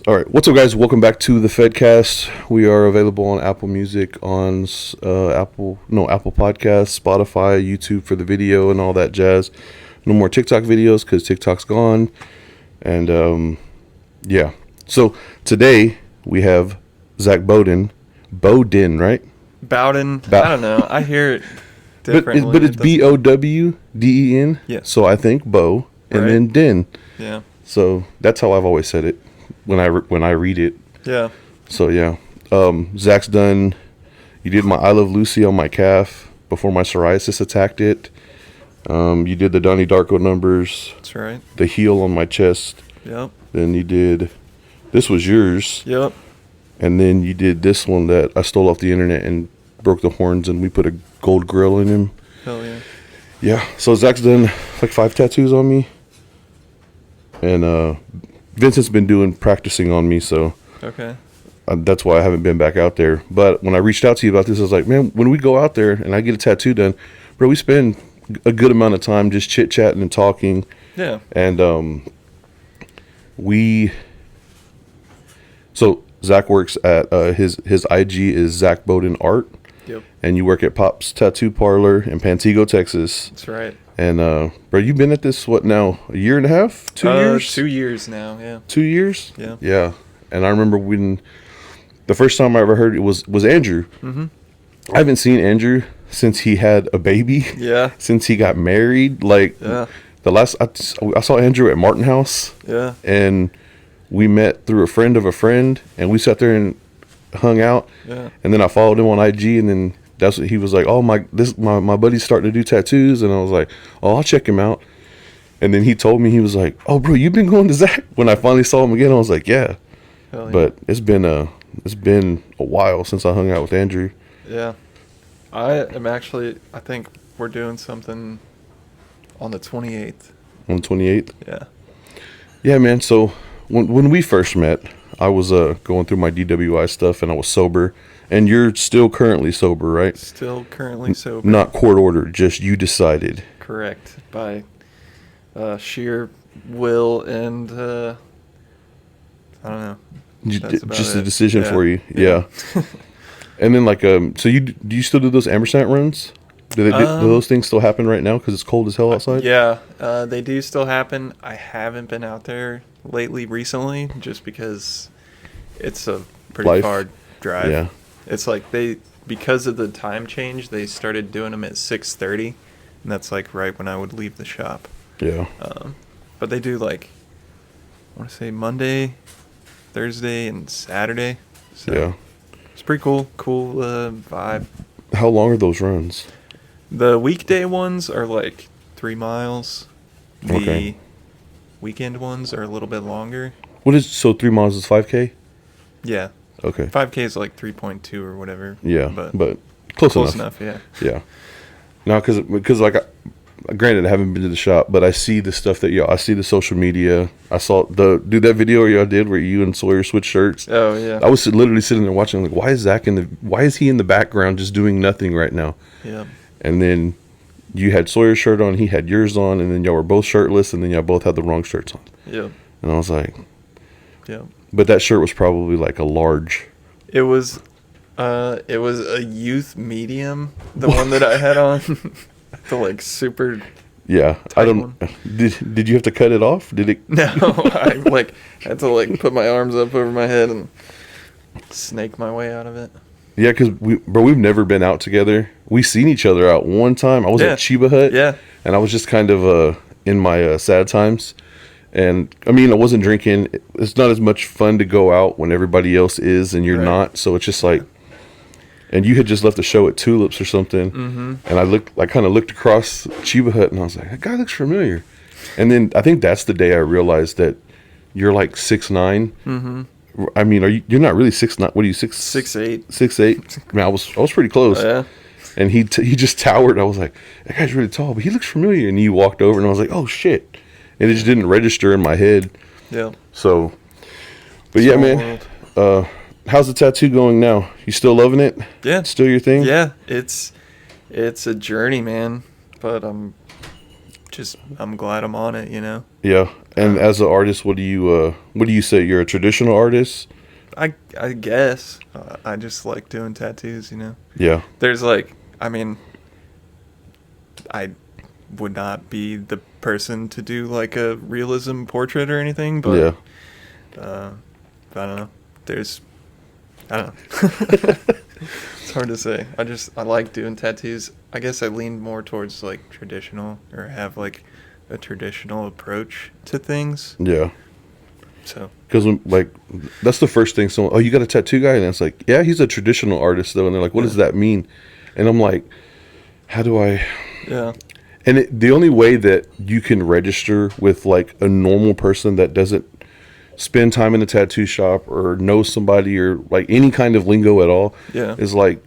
All right, what's up, guys? Welcome back to the Fedcast. We are available on Apple Music, on Apple Podcasts, Spotify, YouTube for the video and all that jazz. No more TikTok videos because TikTok's gone. And yeah, so today we have Zac Bowden, right? Bowden. I don't know. I hear it differently. But it's Bowden. Yeah. So I think Bo and Right. then Den. Yeah. So that's how I've always said it when I read it. Yeah. So yeah, Zach's done. You did my I Love Lucy on my calf before my psoriasis attacked it. You did the Donnie Darko numbers, That's right. the heel on my chest. Yep. Then you did. This was yours, Yep. and then you did this one that I stole off the internet and broke the horns, and we put a gold grill in him. Hell yeah. Yeah. So Zach's done like 5 tattoos on me, and Vincent's been practicing on me, so. Okay. That's why I haven't been back out there. But when I reached out to you about this, I was like, man, when we go out there and I get a tattoo done, bro, we spend a good amount of time just chit-chatting and talking. Yeah. And so Zach works at, his IG is Zac Bowden Art. Yep. And you work at Pop's Tattoo Parlor in Pantego, Texas. That's right. And, bro, you've been at this, what now, a year and a half? 2 years? 2 years now, yeah. 2 years? Yeah. Yeah. And I remember when the first time I ever heard it was Andrew. Mm-hmm. I haven't seen Andrew since he had a baby. Yeah. Since he got married. Like, Yeah. the last I saw Andrew at Martin House. Yeah. And we met through a friend of a friend. And we sat there and hung out. Yeah. And then I followed him on IG. And then that's what he was like, oh, my buddy's starting to do tattoos. And I was like, oh, I'll check him out. And then he told me, he was like, oh, bro, you've been going to Zach? When I finally saw him again, I was like, yeah. Hell yeah. But it's been a while since I hung out with Andrew. Yeah. I think we're doing something on the 28th. On the 28th. Yeah. Yeah, man. So when we first met, I was going through my DWI stuff and I was sober. And you're still currently sober, right? Still currently sober. Not court ordered, just you decided. Correct. By sheer will and I don't know. That's about Just a it. decision Yeah. for you. Yeah. And then so do you still do those Ampersand runs? Do those things still happen right now because it's cold as hell outside? Yeah, they do still happen. I haven't been out there recently, just because it's a pretty far drive. Yeah. It's like because of the time change, they started doing them at 6:30, and that's like right when I would leave the shop. Yeah. But they do I want to say Monday, Thursday, and Saturday. So Yeah. it's pretty cool. Cool vibe. How long are those runs? The weekday ones are like 3 miles. The Okay. weekend ones are a little bit longer. So 3 miles is 5K? Yeah. Okay. 5K is like 3.2 or whatever. Yeah, But close close enough. enough, yeah. Yeah. No, because granted, I haven't been to the shop, but I see the stuff that I see the social media. I saw that video y'all did where you and Sawyer switched shirts. Oh, yeah. I was literally sitting there watching, like, why is he in the background just doing nothing right now? Yeah. And then you had Sawyer's shirt on, he had yours on, and then y'all were both shirtless, and then y'all both had the wrong shirts on. Yeah. And I was like, Yeah. but that shirt was probably like a large. It was a youth medium, the one that I had on. The super. Yeah, I Tight don't. one. Did you have to cut it off? Did it? No, I had to put my arms up over my head and snake my way out of it. Yeah, because we've never been out together. We seen each other out one time. I was at CHEBU Hut. Yeah. And I was just kind of in my sad times. And, I mean, I wasn't drinking. It's not as much fun to go out when everybody else is and you're Right. not. So it's just like, and you had just left the show at Tulips or something. Mm-hmm. And I kind of looked across CHEBU Hut and I was like, that guy looks familiar. And then I think that's the day I realized that you're like 6'9". Mm-hmm. I mean, you're not really 6'9". What are you, 6'8". 6'8". I mean, I was pretty close. Oh, yeah. And he just towered. I was like, that guy's really tall, but he looks familiar. And you walked over, and I was like, oh shit! And it just didn't register in my head. Yeah. So, but yeah, Small man. world. How's the tattoo going now? You still loving it? Yeah. It's still your thing? Yeah. It's a journey, man. But just I'm glad I'm on it, you know. Yeah. And as an artist, what do you say? You're a traditional artist? I guess I just like doing tattoos, you know. Yeah. There's like, I mean, I would not be the person to do like a realism portrait or anything, but Yeah. I don't know. I don't know. It's hard to say. I like doing tattoos. I guess I lean more towards like traditional, or have like a traditional approach to things. Yeah. So. Because like that's the first thing someone, oh, you got a tattoo guy, and it's like, yeah, he's a traditional artist though, and they're like, what does that mean? And I'm like, how do I? Yeah. And the only way that you can register with like a normal person that doesn't spend time in a tattoo shop or know somebody or like any kind of lingo at all, is like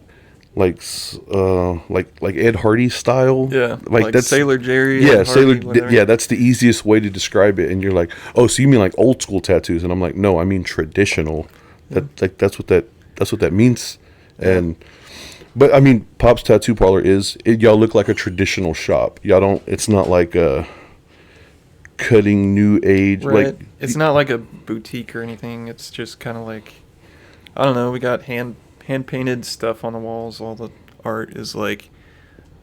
Ed Hardy style. Yeah, like that's Sailor Jerry. Yeah, Ed Hardy, yeah, that's the easiest way to describe it. And you're like, oh, so you mean like old school tattoos? And I'm like, no, I mean traditional. Yeah. That's what that means. And but I mean, Pop's Tattoo Parlor y'all look like a traditional shop. Y'all don't. It's not like a cutting new age. Right. Like it's not like a boutique or anything. It's just kind of like, I don't know. We got hand painted stuff on the walls. All the art is like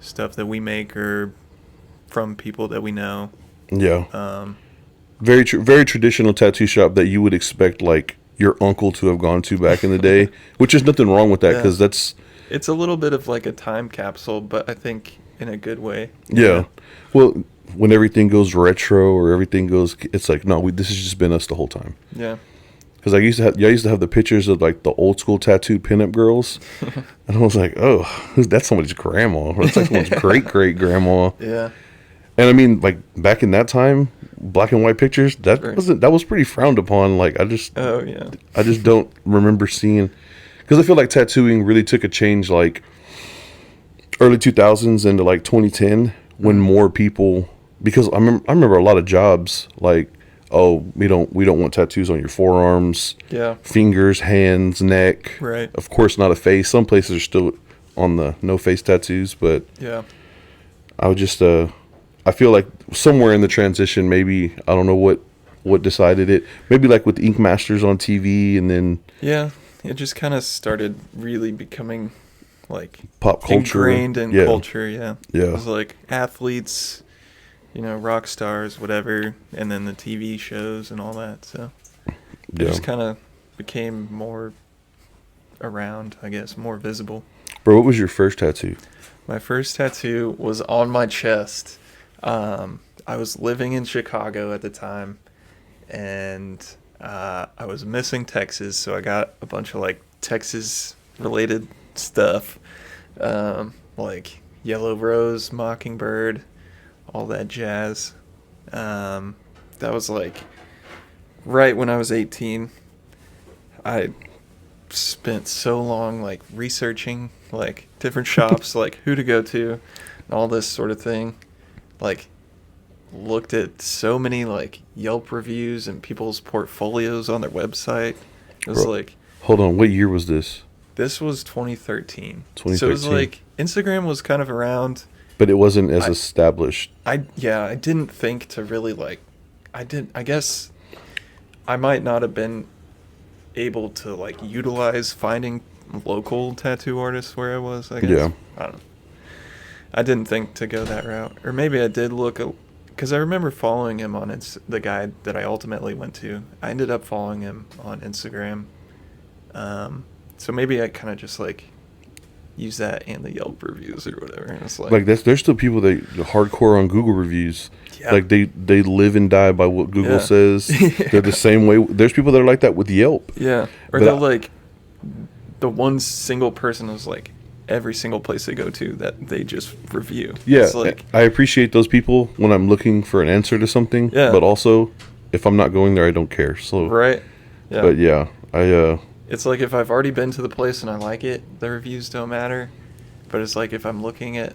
stuff that we make or from people that we know. Yeah. Very very traditional tattoo shop that you would expect like your uncle to have gone to back in the day, which is nothing wrong with that, because it's a little bit of like a time capsule, but I think in a good way. Yeah. Well, when everything goes retro or everything goes, it's like, no, this has just been us the whole time. Yeah. Because I used to have the pictures of like the old school tattooed pinup girls, and I was like, oh, that's somebody's grandma. That's like someone's great grandma. Yeah. And I mean, like back in that time, black and white pictures, that was pretty frowned upon. Like I just don't remember seeing, because I feel like tattooing really took a change like early 2000s into like 2010 when more people, because I remember a lot of jobs like, oh, we don't want tattoos on your forearms, fingers, hands, neck. Right. Of course, not a face. Some places are still on the no face tattoos, but I would just I feel like somewhere in the transition, maybe, I don't know what decided it. Maybe like with Ink Masters on TV, and then it just kind of started really becoming like pop culture, ingrained in culture. Yeah. It was like athletes, you know, rock stars, whatever, and then the TV shows and all that. So it just kind of became more around, I guess, more visible. Bro, what was your first tattoo? My first tattoo was on my chest. I was living in Chicago at the time, and I was missing Texas, so I got a bunch of like Texas related stuff, like Yellow Rose, Mockingbird, all that jazz. That was like right when I was 18. I spent so long like researching like different shops, like who to go to and all this sort of thing. Like looked at so many like Yelp reviews and people's portfolios on their website. It was like, hold on, what year was this? This was 2013. 2013. So it was like Instagram was kind of around, but it wasn't as established. I didn't think to really like, I guess I might not have been able to like utilize finding local tattoo artists where I was, I guess. Yeah. I don't know. I didn't think to go that route. Or maybe I did look, because I remember following him on the guy that I ultimately went to. I ended up following him on Instagram. So maybe I kind of just like use that and the Yelp reviews or whatever. And it's like there's still people that hardcore on Google reviews. Yeah. Like they live and die by what Google says. They're the same way. There's people that are like that with Yelp. Yeah. Or they'll like, the one single person is like, every single place they go to that they just review. Yeah, it's like, I appreciate those people when I'm looking for an answer to something. Yeah. But also, if I'm not going there, I don't care. So right. Yeah. But yeah, it's like if I've already been to the place and I like it, the reviews don't matter. But it's like if I'm looking at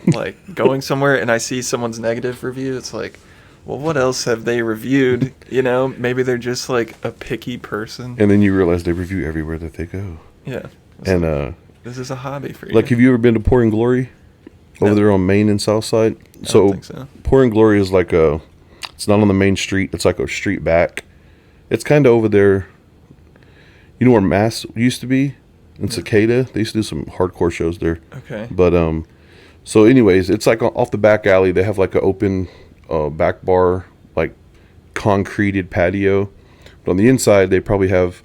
like going somewhere and I see someone's negative review, it's like, well, what else have they reviewed? You know, maybe they're just like a picky person. And then you realize they review everywhere that they go. Yeah. And this is a hobby for you. Like, have you ever been to Pouring Glory? over No. there on Main and South Side. I don't So think so. Pour and Glory is like it's not on the main street. It's like a street back. It's kind of over there. You know where Mass used to be? In Cicada. They used to do some hardcore shows there. Okay. But, so anyways, it's like off the back alley. They have like an open back bar, like concreted patio. But on the inside, they probably have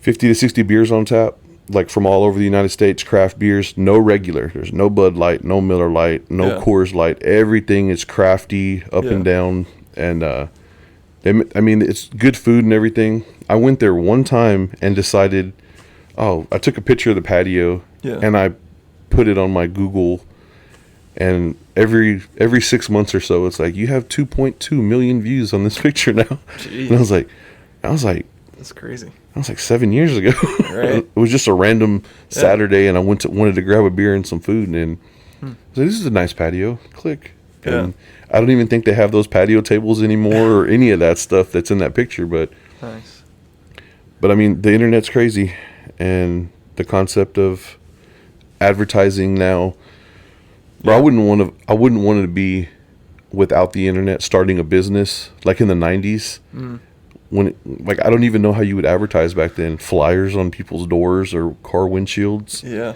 50 to 60 beers on tap, like from all over the United States, craft beers. No regular. There's no Bud Light, no Miller Light, no Coors Light. Everything is crafty, up and down. And, I mean, it's good food and everything. I went there one time and decided, I took a picture of the patio and I put it on my Google. And every 6 months or so, it's like, you have 2.2 million views on this picture now. Jeez. And I was like, That's crazy. that was like 7 years ago. Right. It was just a random Saturday, and I wanted to grab a beer and some food, and I was like, this is a nice patio. Click. Yeah. And I don't even think they have those patio tables anymore or any of that stuff that's in that picture. But Nice. I mean, the internet's crazy, and the concept of advertising now. Bro, I wouldn't want to be without the internet starting a business like in the 90s. When I don't even know how you would advertise back then. Flyers on people's doors or car windshields. Yeah.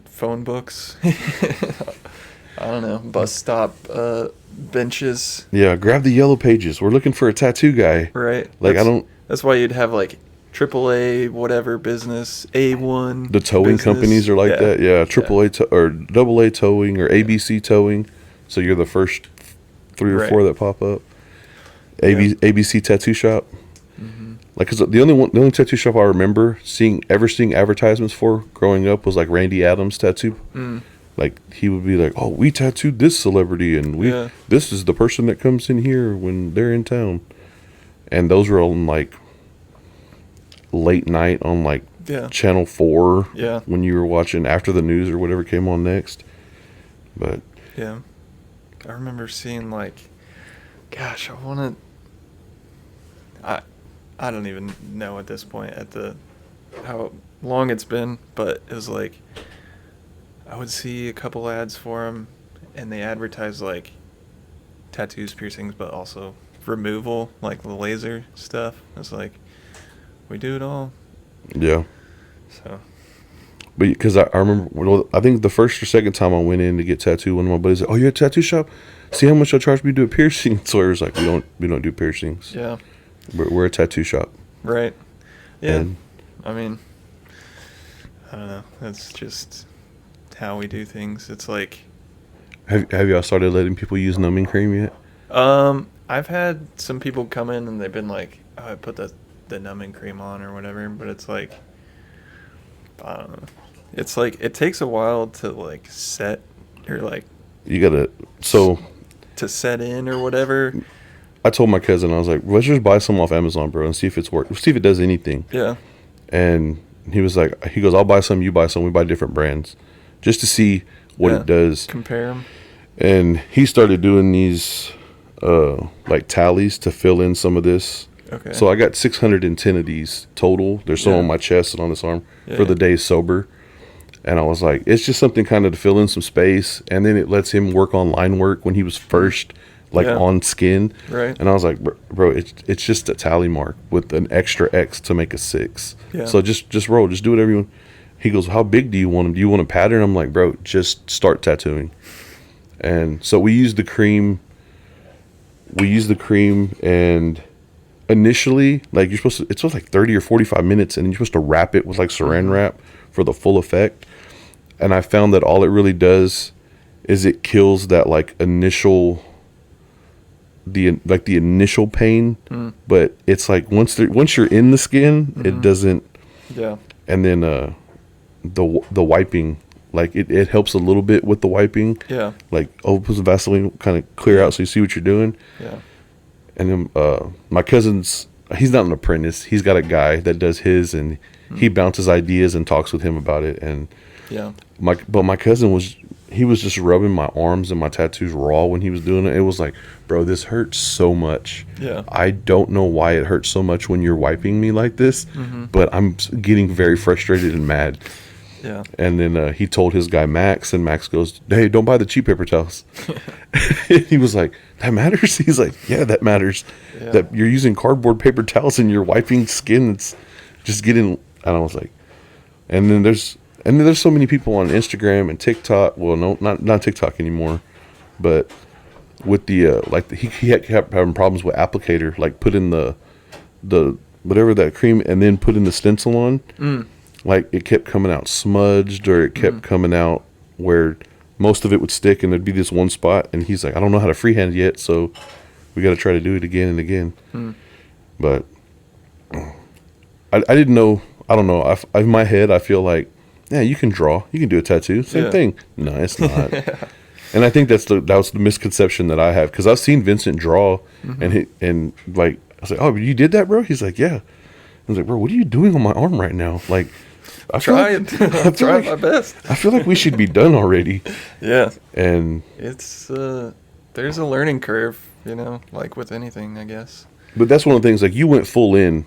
Phone books. I don't know. Bus stop benches. Yeah, grab the yellow pages. We're looking for a tattoo guy. Right. Like, That's why you'd have like AAA whatever business, A1. The towing business. companies are like that. Yeah, AAA or AA towing or ABC towing. So you're the first 3 or 4 that pop up. ABC tattoo shop. Like, 'cause the only tattoo shop I remember seeing advertisements for growing up was like Randy Adams tattoo. Like, he would be like, "Oh, we tattooed this celebrity, and this is the person that comes in here when they're in town." And those were on like late night on like Channel 4. Yeah. When you were watching after the news or whatever came on next. But yeah, I remember seeing like, gosh, I don't even know at this point how long it's been, but it was like I would see a couple ads for them, and they advertise like tattoos, piercings, but also removal, like the laser stuff. It's like, we do it all. yeah. So. But because I remember, I think the first or second time I went in to get tattooed, one of my buddies said, "Oh, you're a tattoo shop? See how much I charge me to do a piercing?" So I was like, "We don't do piercings. Yeah. We're a tattoo shop." Right. Yeah. And I mean, I don't know. That's just how we do things. It's like, have y'all started letting people use numbing cream yet? I've had some people come in and they've been like, "Oh, I put the numbing cream on or whatever," but it's like, I don't know. It's like, it takes a while to like set or like You gotta. So to set in or whatever. I told my cousin, I was like, "Let's just buy some off Amazon, bro, and see if it's work. See if it does anything." Yeah. And he was like, he goes, "I'll buy some, you buy some. We buy different brands, just to see what it does." Compare them. And he started doing these like tallies to fill in some of this. Okay. So I got 610 of these total. There's some on my chest and on this arm for the day sober. And I was like, it's just something kind of to fill in some space. And then it lets him work on line work when he was first, like on skin. Right. And I was like, bro, it's just a tally mark with an extra X to make a 6. Yeah. So just roll, just do whatever you want. He goes, "How big do you want them? Do you want a pattern?" I'm like, "Bro, just start tattooing." And so we used the cream. And initially, like, it's supposed to like 30 or 45 minutes, and you're supposed to wrap it with like saran wrap for the full effect. And I found that all it really does is it kills that like initial pain, but it's like once you're in the skin, it doesn't. Yeah. And then the wiping, like it helps a little bit with the wiping. Yeah. Like, put some Vaseline, kind of clear out so you see what you're doing. Yeah. And then my cousin's, he's not an apprentice. He's got a guy that does his, and he bounces ideas and talks with him about it. And my cousin was just rubbing my arms and my tattoos raw when he was doing it. It was like, "Bro, this hurts so much. Yeah. I don't know why it hurts so much when you're wiping me like this, but I'm getting very frustrated and mad." Yeah. And then he told his guy Max, and Max goes, "Hey, don't buy the cheap paper towels." He was like, "That matters?" He's like, "Yeah, that matters. Yeah. That you're using cardboard paper towels and you're wiping skin that's just getting." And I was like, and then there's so many people on Instagram and TikTok. Well, no, not TikTok anymore, but with the he kept having problems with applicator, like put in the whatever that cream and then put in the stencil on. Like it kept coming out smudged, or it kept coming out where most of it would stick and there'd be this one spot. And he's like, "I don't know how to freehand yet, so we got to try to do it again and again." But I didn't know. I don't know. In my head, I feel like, yeah, you can draw, you can do a tattoo, same thing. No, it's not. And I think that was the misconception that I have, because I've seen Vincent draw, and like I was like, "Oh, you did that, bro?" He's like, "Yeah." I was like, "Bro, what are you doing on my arm right now?" Like, I'm trying my best. I feel like we should be done already. Yeah. And It's there's a learning curve, like with anything, I guess. but that's one of the things. Like, you went full in,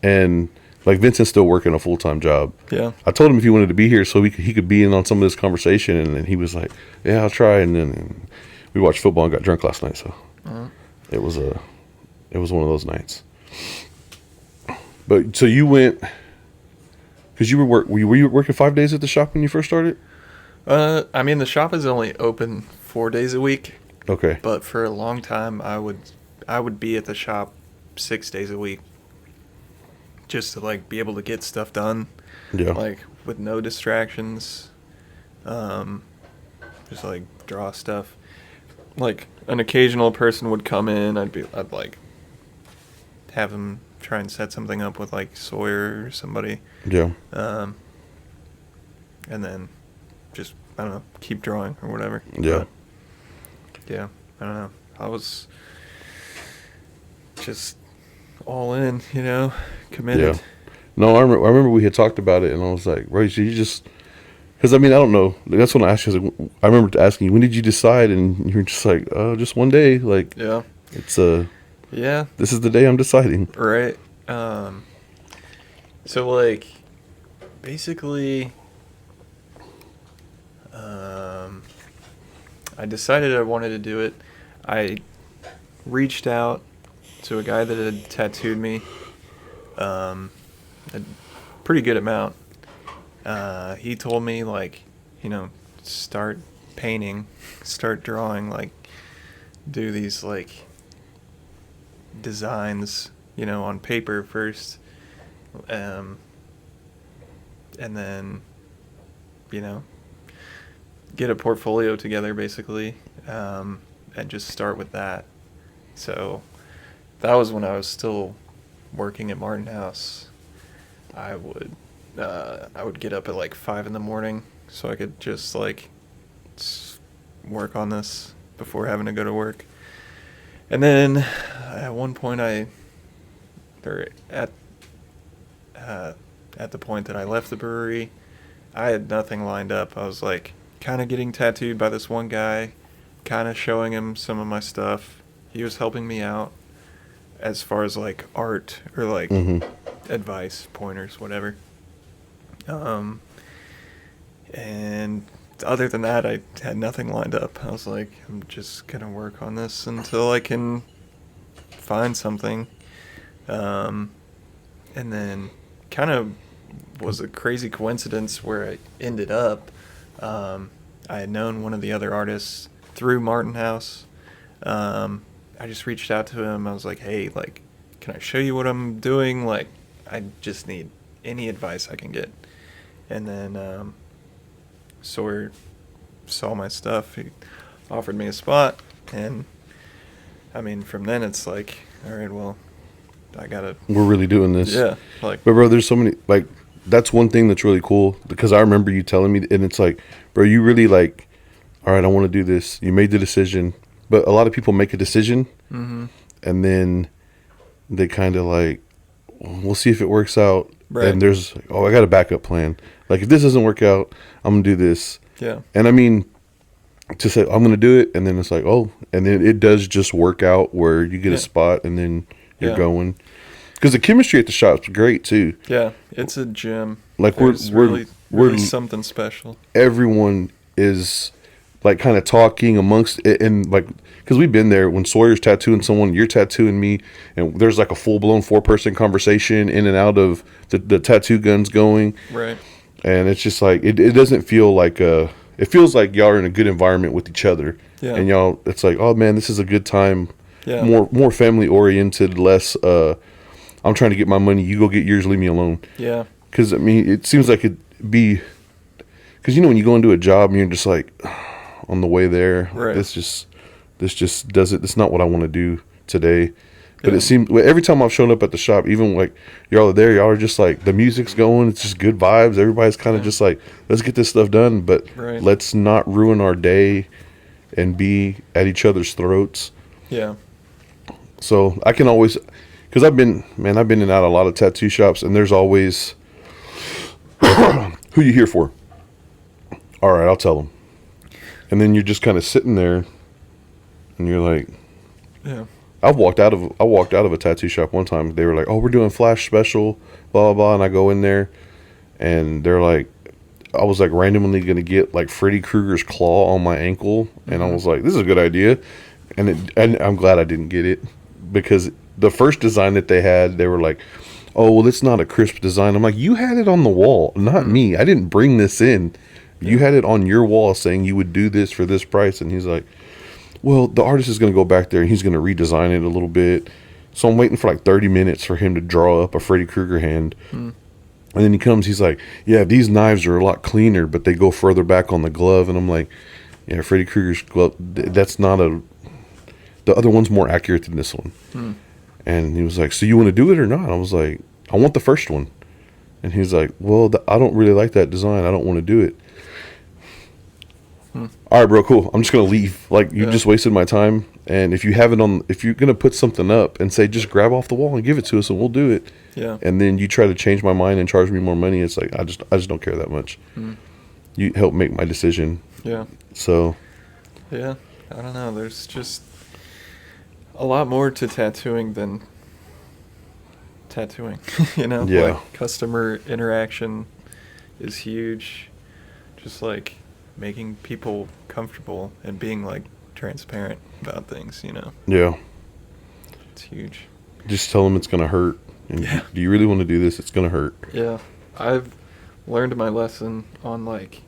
and like Vincent's still working a full-time job. Yeah. I told him if he wanted to be here so he could be in on some of this conversation, and then he was like, "Yeah, I'll try." And then we watched football and got drunk last night, so it was one of those nights. But so you went, because were you working 5 days at the shop when you first started? I mean, the shop is only open 4 days a week, Okay. but for a long time I would be at the shop 6 days a week, just to like be able to get stuff done. Yeah. Like with no distractions. Just like draw stuff. Like an occasional person would come in, I'd like have them try and set something up with like Sawyer or somebody. Yeah. And then just, I don't know, keep drawing or whatever. Yeah. But, yeah, I don't know. I was just all in, committed. Yeah. No, I remember we had talked about it, and I was like, "Right, so you just," because I mean, I don't know. That's when I asked you. I remember asking you, "When did you decide?" And you were just like, "Oh, just one day." Like, Yeah. it's Yeah. this is the day I'm deciding. Right. So like, basically, I decided I wanted to do it. I reached out to a guy that had tattooed me, a pretty good amount. He told me, like, start painting, start drawing, like, do these, like, designs, on paper first, and then, get a portfolio together, basically, and just start with that. So that was when I was still working at Martin House. I would get up at like 5 a.m. so I could just like work on this before having to go to work. And then at one point at the point that I left the brewery, I had nothing lined up. I was like kind of getting tattooed by this one guy, kind of showing him some of my stuff. He was helping me out as far as like art or like advice, pointers, whatever. And other than that, I had nothing lined up. I was like, I'm just gonna work on this until I can find something. And then kind of was a crazy coincidence where I ended up. I had known one of the other artists through Martin House. I just reached out to him. I was like, "Hey, like, can I show you what I'm doing? Like, I just need any advice I can get." And then Sawyer saw my stuff. He offered me a spot, and I mean, from then it's like, all right, well, we're really doing this. Yeah, like, but bro, there's so many, like, that's one thing that's really cool, because I remember you telling me, and it's like, bro, you really like, all right, I want to do this. You made the decision, but a lot of people make a decision, and then they kind of like, we'll see if it works out. Right. And there's, I got a backup plan. Like, if this doesn't work out, I'm gonna do this. Yeah. And I mean, to say I'm gonna do it, and then it's like, and then it does just work out where you get a spot, and then you're going. Because the chemistry at the shop's great too. Yeah, it's a gym. Like There's we're really something special. everyone is like kind of talking amongst it, and like because we've been there when Sawyer's tattooing someone, you're tattooing me, and there's like a full blown 4-person conversation in and out of the tattoo guns going, Right. and it's just like it doesn't feel like it feels like y'all are in a good environment with each other, Yeah. and y'all it's like, oh man, this is a good time, Yeah. more family oriented, less I'm trying to get my money, you go get yours, leave me alone. Yeah. Because I mean, it seems like it'd be because when you go into a job and you're just like on the way there, Right. this just doesn't. It's not what I want to do today. But Yeah. it seems every time I've shown up at the shop, even like y'all are there, y'all are just like the music's going. It's just good vibes. Everybody's kind of just like, let's get this stuff done, but Right. let's not ruin our day and be at each other's throats. Yeah. So I can always, because I've been in and out of a lot of tattoo shops, and there's always, who you here for? All right, I'll tell them. And then you're just kind of sitting there, and you're like, Yeah. I walked out of a tattoo shop one time. They were like, "Oh, we're doing flash special, blah blah blah," and I go in there, and they're like, I was like randomly gonna get like Freddy Krueger's claw on my ankle, and I was like, "This is a good idea," and I'm glad I didn't get it because the first design that they had, they were like, "Oh, well, it's not a crisp design." I'm like, "You had it on the wall, not me. I didn't bring this in. You had it on your wall saying you would do this for this price," and he's like, well, the artist is going to go back there and he's going to redesign it a little bit. So I'm waiting for like 30 minutes for him to draw up a Freddy Krueger hand. And then he comes, he's like, yeah, these knives are a lot cleaner, but they go further back on the glove. And I'm like, yeah, Freddy Krueger's glove, that's not the other one's more accurate than this one. And he was like, so you want to do it or not? I was like, I want the first one. And he's like, well, I don't really like that design. I don't want to do it. All right, bro, cool. I'm just going to leave. Like, you just wasted my time. And if you have it if you're going to put something up and say, just grab off the wall and give it to us and we'll do it. Yeah. And then you try to change my mind and charge me more money. It's like, I just don't care that much. You help make my decision. Yeah. So. Yeah. I don't know. There's just a lot more to tattooing than tattooing, Yeah. Like customer interaction is huge. Just like making people comfortable and being like transparent about things, Yeah. It's huge. Just tell them it's going to hurt. And do you really want to do this? It's going to hurt. Yeah. I've learned my lesson on like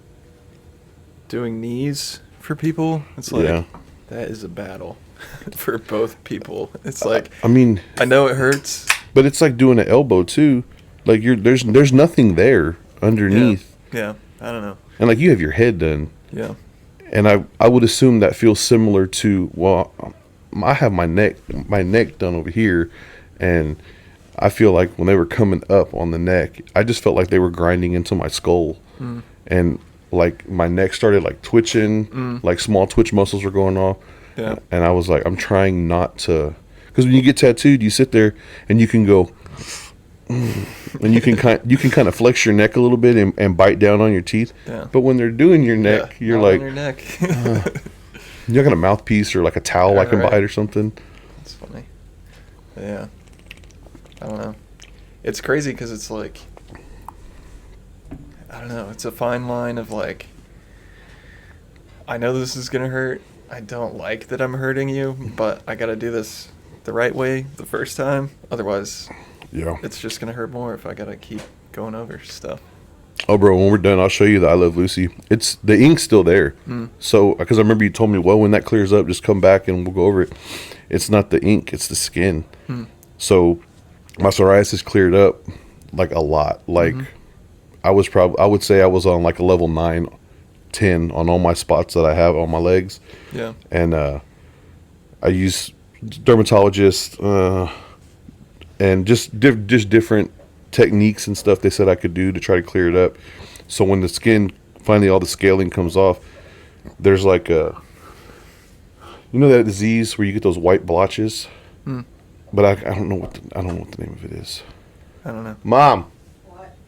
doing knees for people. It's like that is a battle for both people. It's like I mean, I know it hurts, but it's like doing an elbow too. Like there's nothing there underneath. Yeah. I don't know. And like you have your head done. Yeah. And I would assume that feels similar to, well, I have my neck done over here, and I feel like when they were coming up on the neck, I just felt like they were grinding into my skull. And like my neck started like twitching, like small twitch muscles were going off. Yeah. And I was like, I'm trying not to, because when you get tattooed, you sit there and you can go, and you can kind of flex your neck a little bit and bite down on your teeth. Yeah. But when they're doing your neck, you're not like, on your neck. you got a mouthpiece or like a towel I can Right. bite or something. That's funny. Yeah. I don't know. It's crazy because it's like, I don't know. It's a fine line of like, I know this is going to hurt. I don't like that I'm hurting you, but I got to do this the right way the first time. Otherwise, Yeah. it's just going to hurt more if I got to keep going over stuff. Oh, bro, when we're done, I'll show you the I Love Lucy. It's the ink's still there. So, because I remember you told me, well, when that clears up, just come back and we'll go over it. It's not the ink, it's the skin. So, my psoriasis cleared up like a lot. Like, I would say I was on like a level 9, 10 on all my spots that I have on my legs. Yeah. And I use dermatologist and just different techniques and stuff they said I could do to try to clear it up. So when the skin finally all the scaling comes off, there's like a, that disease where you get those white blotches. But I don't know what the name of it is. I don't know. Mom,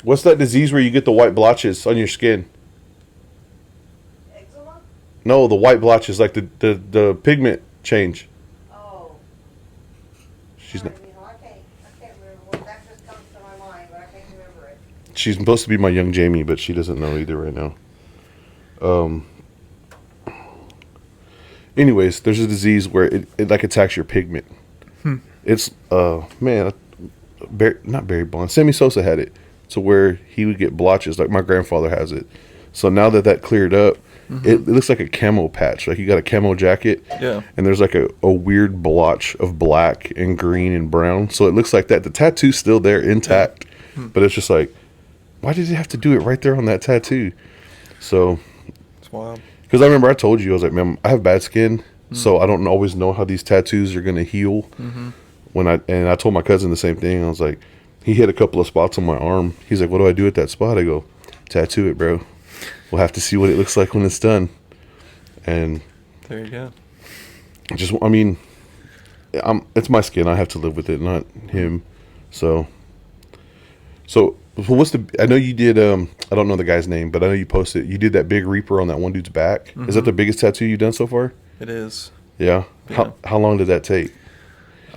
what's that disease where you get the white blotches on your skin? Eczema? No, the white blotches, like the pigment change. Oh. She's not. I can't remember what she's supposed to be my young Jamie, but she doesn't know either right now. Anyways, there's a disease where it like attacks your pigment. It's man, not Barry Bonds. Sammy Sosa had it, to where he would get blotches. Like my grandfather has it. So now that cleared up, it looks like a camo patch. Like you got a camo jacket, and there's like a weird blotch of black and green and brown. So it looks like that. The tattoo's still there intact, but it's just like, why did he have to do it right there on that tattoo? So it's wild. Because I remember I told you, I was like, man, I have bad skin, so I don't always know how these tattoos are gonna heal. And I told my cousin the same thing. I was like, he hit a couple of spots on my arm. He's like, what do I do with that spot? I go, tattoo it, bro. We'll have to see what it looks like when it's done. And there you go. I mean, it's my skin. I have to live with it, not him. So what's I know you did, I don't know the guy's name, but I know you posted, you did that big reaper on that one dude's back. Is that the biggest tattoo you've done so far? It is. Yeah. How long did that take?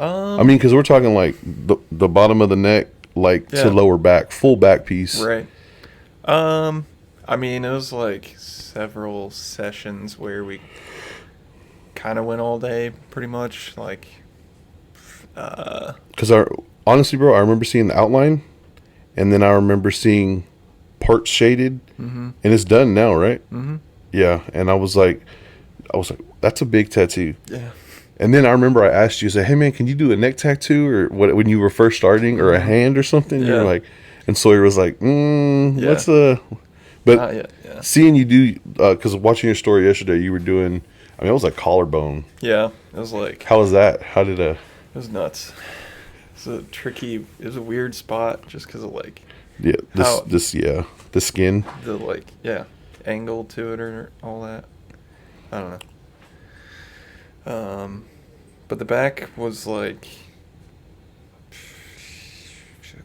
I mean, because we're talking like the bottom of the neck, like to lower back, full back piece. Right. I mean, it was like several sessions where we kind of went all day, pretty much. Like, because honestly, bro, I remember seeing the outline, and then I remember seeing parts shaded, and it's done now, right? Yeah, and I was like, that's a big tattoo. Yeah. And then I remember I asked you, I said, hey man, can you do a neck tattoo or what when you were first starting, or a hand or something? Yeah. You're like, and Sawyer was like, what's but not yet, yeah. Seeing you do, because watching your story yesterday, you were doing, I mean, it was like collarbone. Yeah, it was like. How was that? How did It was nuts. It's a tricky, it was a weird spot just because of like. Yeah, the skin. The like, angle to it or all that. I don't know. But the back was like,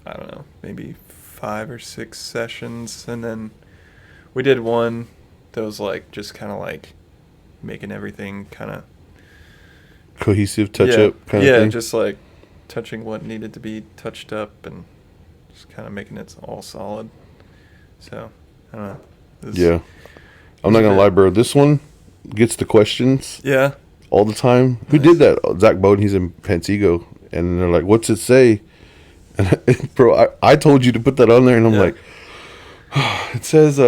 I don't know, maybe 5 or 6 sessions, and then we did one that was like just kind of like making everything kind of cohesive, touch up kind of thing. Yeah, just like touching what needed to be touched up and just kind of making it all solid. So I don't know. Yeah, I'm not gonna lie, bro. This one gets the questions. Yeah. All the time. Nice. Who did that? Zac Bowden. He's in Pantego, and they're like, "What's it say?" And bro, I told you to put that on there, and I'm like, it says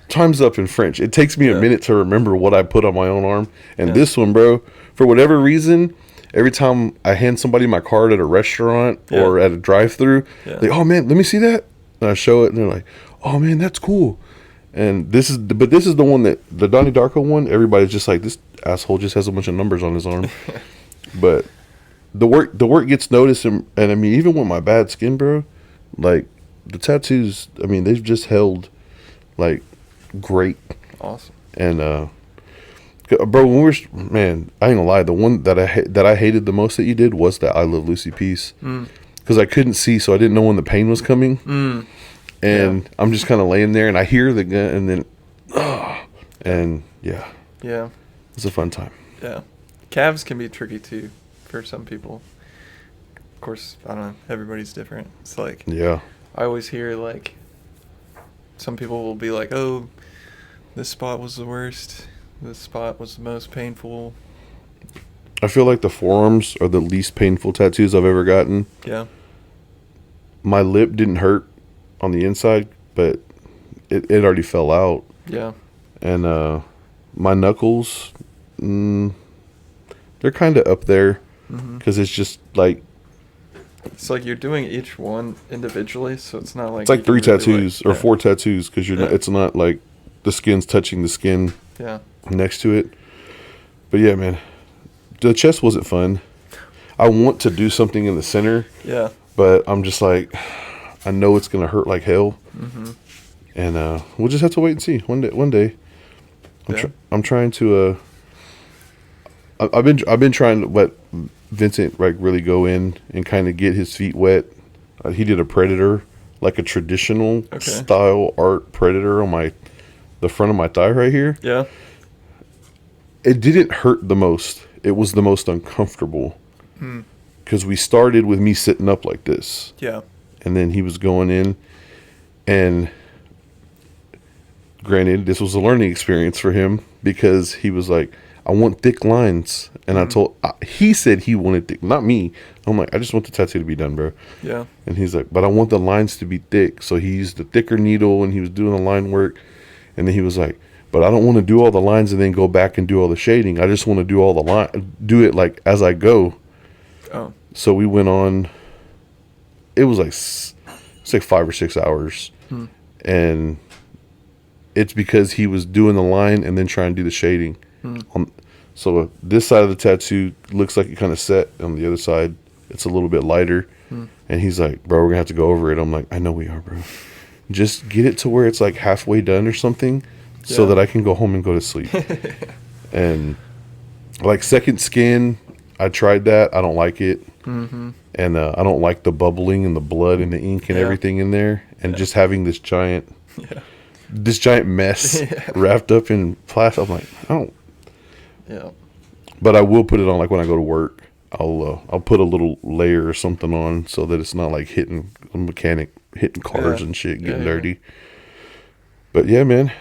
"time's up" in French. It takes me a minute to remember what I put on my own arm. And this one, bro, for whatever reason, every time I hand somebody my card at a restaurant or at a drive-through, like, "Oh man, let me see that," and I show it, and they're like, "Oh man, that's cool." And this is the one that the Donnie Darko one. Everybody's just like, this asshole just has a bunch of numbers on his arm. But the work gets noticed, and I mean, even with my bad skin, bro, like the tattoos, I mean, they've just held like great. Awesome. And bro, when man, I ain't gonna lie, the one that I hated the most that you did was that I Love Lucy piece, because I couldn't see, so I didn't know when the pain was coming. And I'm just kind of laying there, and I hear the gun, and then, and yeah, it's a fun time. Yeah, calves can be tricky too for some people. Of course, I don't know. Everybody's different. It's like, I always hear like some people will be like, "Oh, this spot was the worst. This spot was the most painful." I feel like the forearms are the least painful tattoos I've ever gotten. Yeah. My lip didn't hurt on the inside, but it already fell out. Yeah. And my knuckles, they're kind of up there, because it's just like, it's like you're doing each one individually, so it's not like it's like 3 tattoos or 4 tattoos, because you're not, it's not like the skin's touching the skin next to it. But yeah, man, the chest wasn't fun. I want to do something in the center, but I'm just like, I know it's gonna hurt like hell, and we'll just have to wait and see. One day, I'm trying to. I've been trying to let Vincent like really go in and kind of get his feet wet. He did a Predator, like a traditional style art Predator on the front of my thigh right here. Yeah. It didn't hurt the most. It was the most uncomfortable, because we started with me sitting up like this. Yeah. And then he was going in, And granted, this was a learning experience for him because he was like, I want thick lines. And he said he wanted thick, not me. I'm like, I just want the tattoo to be done, bro. Yeah. And he's like, but I want the lines to be thick. So he used the thicker needle and he was doing the line work. And then he was like, but I don't want to do all the lines and then go back and do all the shading. I just want to do all the do it like as I go. Oh. So we went on, it was like 5 or 6 hours. And it's because he was doing the line and then trying to do the shading. So this side of the tattoo looks like it kind of set. On the other side, it's a little bit lighter. And he's like, bro, we're going to have to go over it. I'm like, I know we are, bro. Just get it to where it's like halfway done or something so that I can go home and go to sleep. And like second skin, I tried that. I don't like it. And I don't like the bubbling and the blood and the ink and everything in there. And just having this giant mess wrapped up in plastic. I'm like, I don't. Yeah. But I will put it on like when I go to work. I'll put a little layer or something on so that it's not like hitting a mechanic, hitting cars and shit, getting dirty. But yeah, man.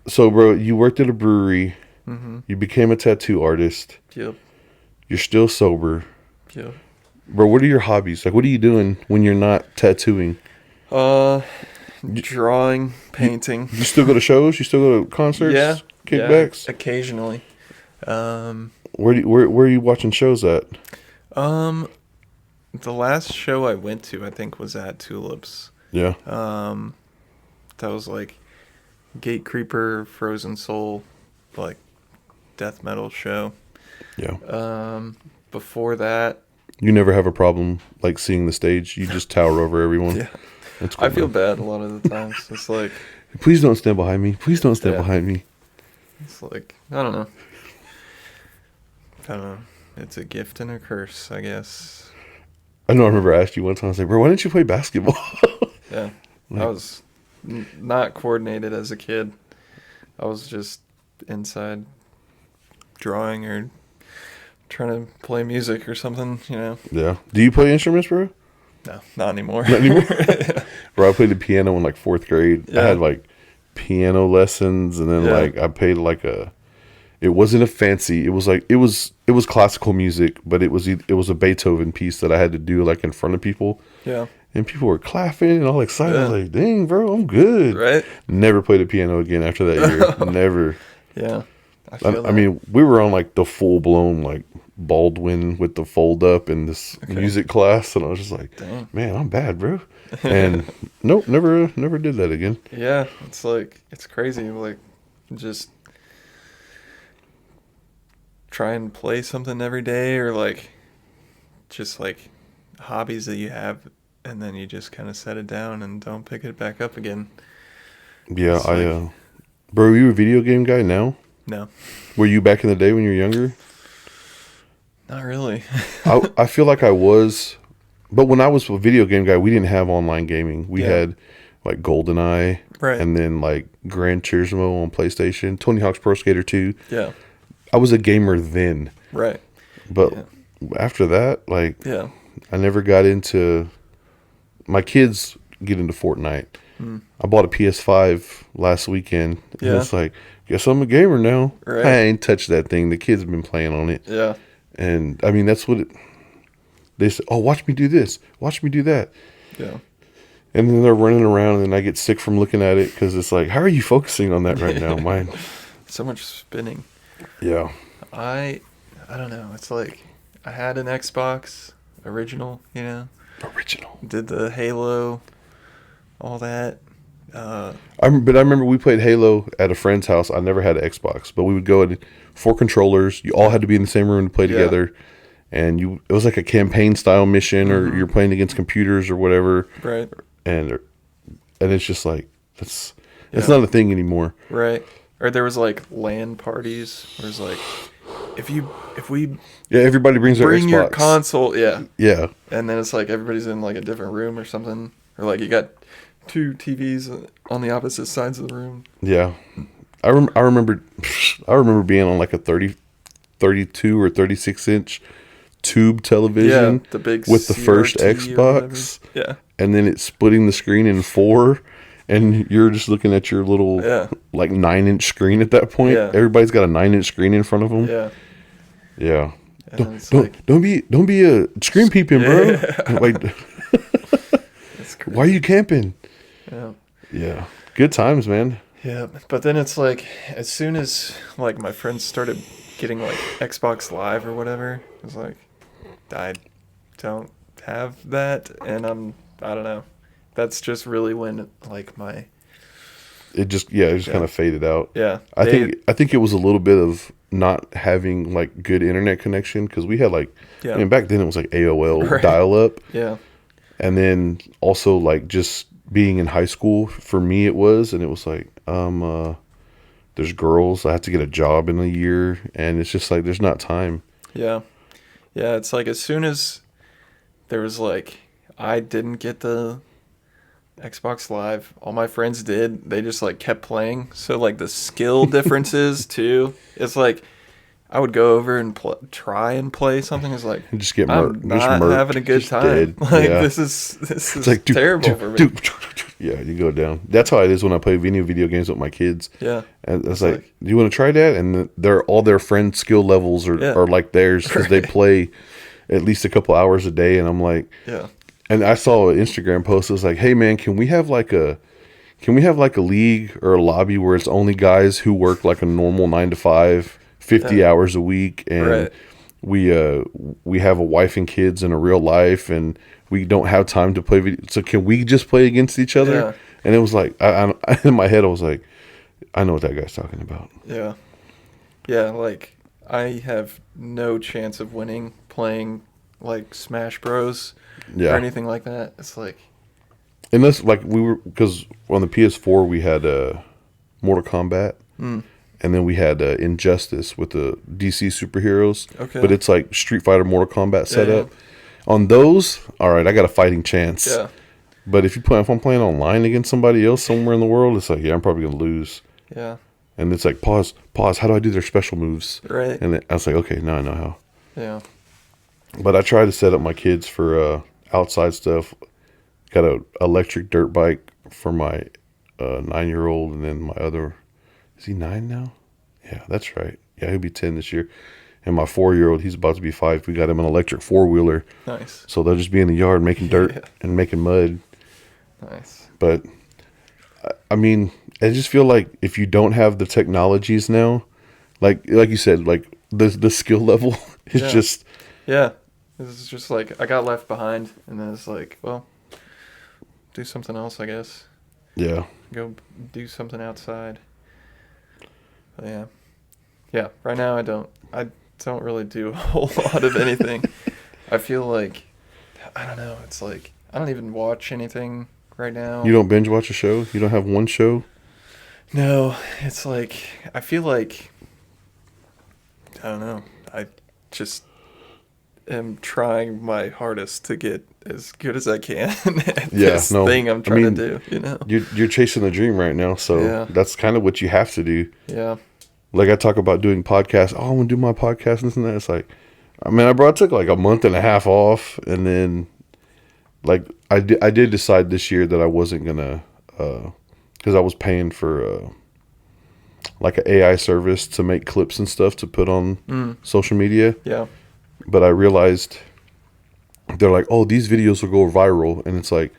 So, bro, you worked at a brewery. You became a tattoo artist. Yep. You're still sober. Yep. Bro, what are your hobbies? Like, what are you doing when you're not tattooing? Drawing, painting. You still go to shows? You still go to concerts? Yeah. Kickbacks? Yeah, occasionally. Where are you watching shows at? The last show I went to, I think, was at Tulips. Yeah. That was like Gatecreeper, Frozen Soul, like death metal show. Yeah. Before that, you never have a problem like seeing the stage. You just tower over everyone. Yeah. That's cool, I feel man. bad a lot of the times. It's like, please don't stand behind me. Please don't stand behind me. It's like, I don't know. It's a gift and a curse, I guess. I know. I remember I asked you one time. I was like, bro, why didn't you play basketball? Yeah. I was not coordinated as a kid. I was just inside drawing or trying to play music or something, you know. Yeah. Do you play instruments, bro? No, not anymore. Not anymore? Bro, I played the piano in like 4th grade. Yeah. I had like piano lessons, and then like I paid like it wasn't a fancy, it was classical music, but it was a Beethoven piece that I had to do like in front of people. Yeah. And people were clapping and all excited. I was like, dang, bro, I'm good. Right? Never played the piano again after that year. Never. Yeah. I mean, we were on like the full blown like Baldwin with the fold up in this music class, and I was just like, dang, man, I'm bad, bro. And nope, never did that again. Yeah, it's like, it's crazy. Like, just try and play something every day, or like just like hobbies that you have, and then you just kind of set it down and don't pick it back up again. Yeah, bro, are you a video game guy now? No. Were you back in the day when you were younger? Not really. I feel like I was, but when I was a video game guy, we didn't have online gaming. We had like GoldenEye, right, and then like Gran Turismo on PlayStation, Tony Hawk's Pro Skater 2. Yeah. I was a gamer then. Right. But after that, like, I never got into, my kids get into Fortnite. I bought a PS5 last weekend. And it's like, guess I'm a gamer now. Right. I ain't touched that thing. The kids have been playing on it. Yeah. And I mean, that's what they say, oh, watch me do this. Watch me do that. Yeah. And then they're running around and I get sick from looking at it because it's like, how are you focusing on that right now? Mine. So much spinning. Yeah. I don't know. It's like, I had an Xbox original, you know. Original. Did the Halo, all that. But I remember we played Halo at a friend's house. I never had an Xbox, but we would go in 4 controllers. You all had to be in the same room to play together. And it was like a campaign style mission, or you're playing against computers or whatever. Right. And it's just like, it's not a thing anymore. Right. Or there was like LAN parties where it's like, if we everybody brings their bring Xbox. your console, yeah, and then it's like everybody's in like a different room or something, or like you got 2 TVs on the opposite sides of the room. Yeah, I remember being on like a 32 or 36 inch tube television. Yeah, the big with the first CRT Xbox. Yeah, and then it's splitting the screen in 4, and you're just looking at your little like 9-inch screen at that point. Yeah. Everybody's got a 9-inch screen in front of them. Yeah. Yeah. And Don't be a screen peeping, bro. Yeah. Like, why are you camping? Yeah. Yeah. Good times, man. Yeah, but then it's like, as soon as like my friends started getting like Xbox Live or whatever, it was like, I don't have that, and I don't know. That's just really when like it just kind of faded out. Yeah. I think it was a little bit of not having like good internet connection, because we had like, I mean, back then it was like AOL dial up. Yeah. And then also like just being in high school for me it was like, there's girls, I have to get a job in a year, and it's just like there's not time. Yeah. Yeah, it's like as soon as there was like, I didn't get the Xbox Live, all my friends did. They just like kept playing. So like the skill differences too. It's like I would go over and try and play something. It's like just get I'm not having a good time. Like this is like, terrible for me. Yeah, you go down. That's how it is when I play video games with my kids. Yeah, and it's like, do you want to try that? And all their friends' skill levels are like theirs, because they play at least a couple hours a day. And I'm like, yeah. And I saw an Instagram post. It was like, hey man, can we have like a league or a lobby where it's only guys who work like a normal 9 to 5, 50 hours a week, and we have a wife and kids in a real life, and we don't have time to play video. So can we just play against each other? Yeah. And it was like, I in my head I was like, I know what that guy's talking about. Yeah. Yeah, like I have no chance of winning playing like Smash Bros. Or anything like that. It's like, unless like because on the PS4 we had Mortal Kombat, and then we had Injustice with the DC superheroes. Okay. But it's like Street Fighter, Mortal Kombat setup. Yeah. On those, all right, I got a fighting chance. Yeah. But if I'm playing online against somebody else somewhere in the world, it's like, yeah, I'm probably gonna lose. Yeah. And it's like, pause. How do I do their special moves? Right. And I was like, okay, now I know how. Yeah. But I try to set up my kids for outside stuff. Got a electric dirt bike for my 9-year-old, and then my other, is he 9 now? Yeah, that's right. Yeah, he'll be 10 this year. And my 4-year-old, he's about to be 5. We got him an electric 4-wheeler. Nice. So they'll just be in the yard making dirt and making mud. Nice. But I mean, I just feel like if you don't have the technologies now, like you said, like the skill level is just. Yeah. It's just like I got left behind, and then it's like, well, do something else, I guess. Yeah. Go do something outside. But yeah. Right now, I don't really do a whole lot of anything. I feel like, I don't know. It's like I don't even watch anything right now. You don't binge watch a show? You don't have one show? No. It's like I feel like, I don't know. I just am trying my hardest to get as good as I can at this thing I'm trying to do, you know? You're chasing the dream right now, so that's kind of what you have to do. Yeah. Like I talk about doing podcasts. Oh, I want to do my podcast and this and that. It's like, I mean, I took like a month and a half off, and then like I did decide this year that I wasn't gonna, because I was paying for like an AI service to make clips and stuff to put on social media. Yeah. But I realized they're like, oh, these videos will go viral. And it's like,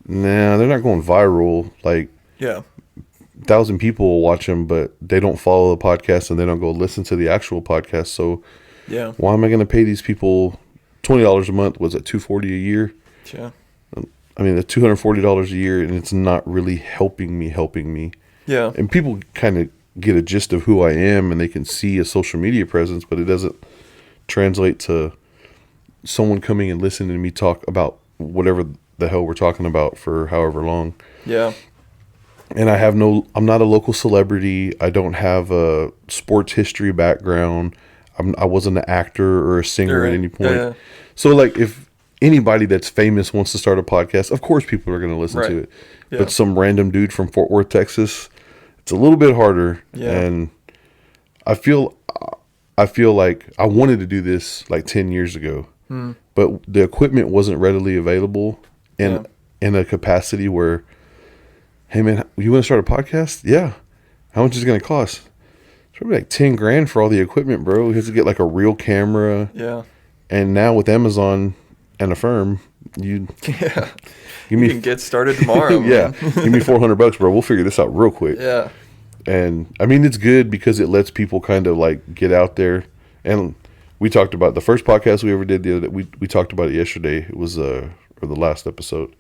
nah, they're not going viral. Like, 1,000 people will watch them, but they don't follow the podcast and they don't go listen to the actual podcast. So why am I going to pay these people $20 a month? Was it $240 a year? Yeah. I mean, it's $240 a year, and it's not really helping me. Yeah. And people kind of get a gist of who I am, and they can see a social media presence, but it doesn't translate to someone coming and listening to me talk about whatever the hell we're talking about for however long. Yeah. And I'm not a local celebrity. I don't have a sports history background. I wasn't an actor or a singer at any point. Yeah. So like if anybody that's famous wants to start a podcast, of course people are going to listen to it. Yeah. But some random dude from Fort Worth, Texas, it's a little bit harder. Yeah. And I feel like I wanted to do this like 10 years ago, but the equipment wasn't readily available. And in a capacity where, hey man, you want to start a podcast? Yeah. How much is it going to cost? It's probably like 10 grand for all the equipment, bro. You have to get like a real camera. Yeah. And now with Amazon and a firm, you Yeah. give me You can get started tomorrow. yeah, Man. give me $400, bro. We'll figure this out real quick. Yeah. And I mean, it's good because it lets people kind of like get out there. And we talked about the first podcast we ever did the other day. We talked about it yesterday. It was or the last episode.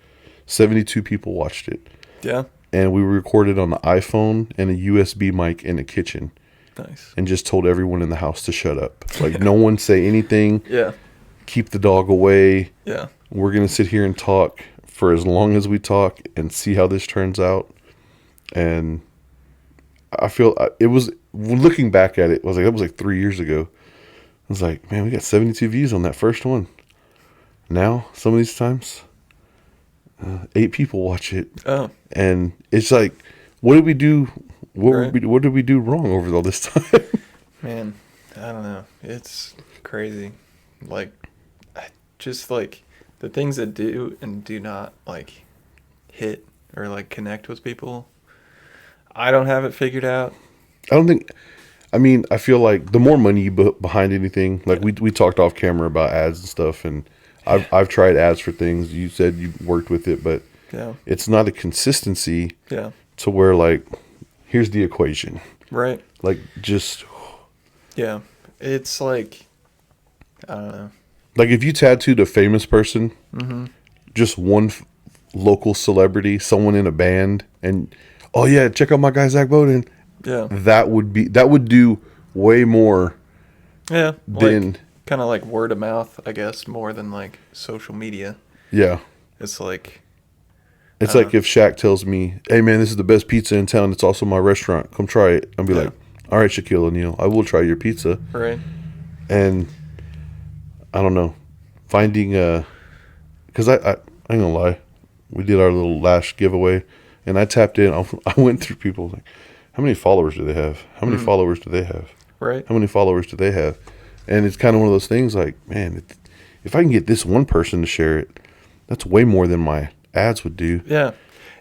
72 people watched it. Yeah. And we recorded on the iPhone and a USB mic in the kitchen. Nice. And just told everyone in the house to shut up. Like, no one say anything. Yeah. Keep the dog away. Yeah. We're going to sit here and talk for as long as we talk and see how this turns out. And I feel it was, looking back at it, it was like 3 years ago. I was like, man, we got 72 views on that first one. Now, some of these times, 8 people watch it. Oh. And it's like, what did we do? Right. What did we do wrong over all this time? Man, I don't know. It's crazy. Like, just like the things that do and do not like hit or like connect with people. I don't have it figured out. I feel like the more money you put behind anything, like we talked off camera about ads and stuff, and I've tried ads for things. You said you worked with it, but Yeah. it's not a consistency Yeah. to where like, here's the equation. Right. Like just Yeah. It's like, I don't know. like if you tattooed a famous person, Mm-hmm. just one local celebrity, someone in a band, and oh yeah, check out my guy Zac Bowden. Yeah. That would do way more Yeah. than Like, kind of like word of mouth, I guess, more than like social media. yeah. It's like, It's like if Shaq tells me, "Hey man, this is the best pizza in town. It's also my restaurant. Come try it." I'll be Yeah. like, "All right, Shaquille O'Neal, I will try your pizza." right. And I don't know, finding because I ain't gonna lie, we did our little last giveaway, and I tapped in. I went through people like, how many followers do they have? How many followers do they have? Right. How many followers do they have? And it's kind of one of those things like, man, if I can get this one person to share it, that's way more than my ads would do. Yeah.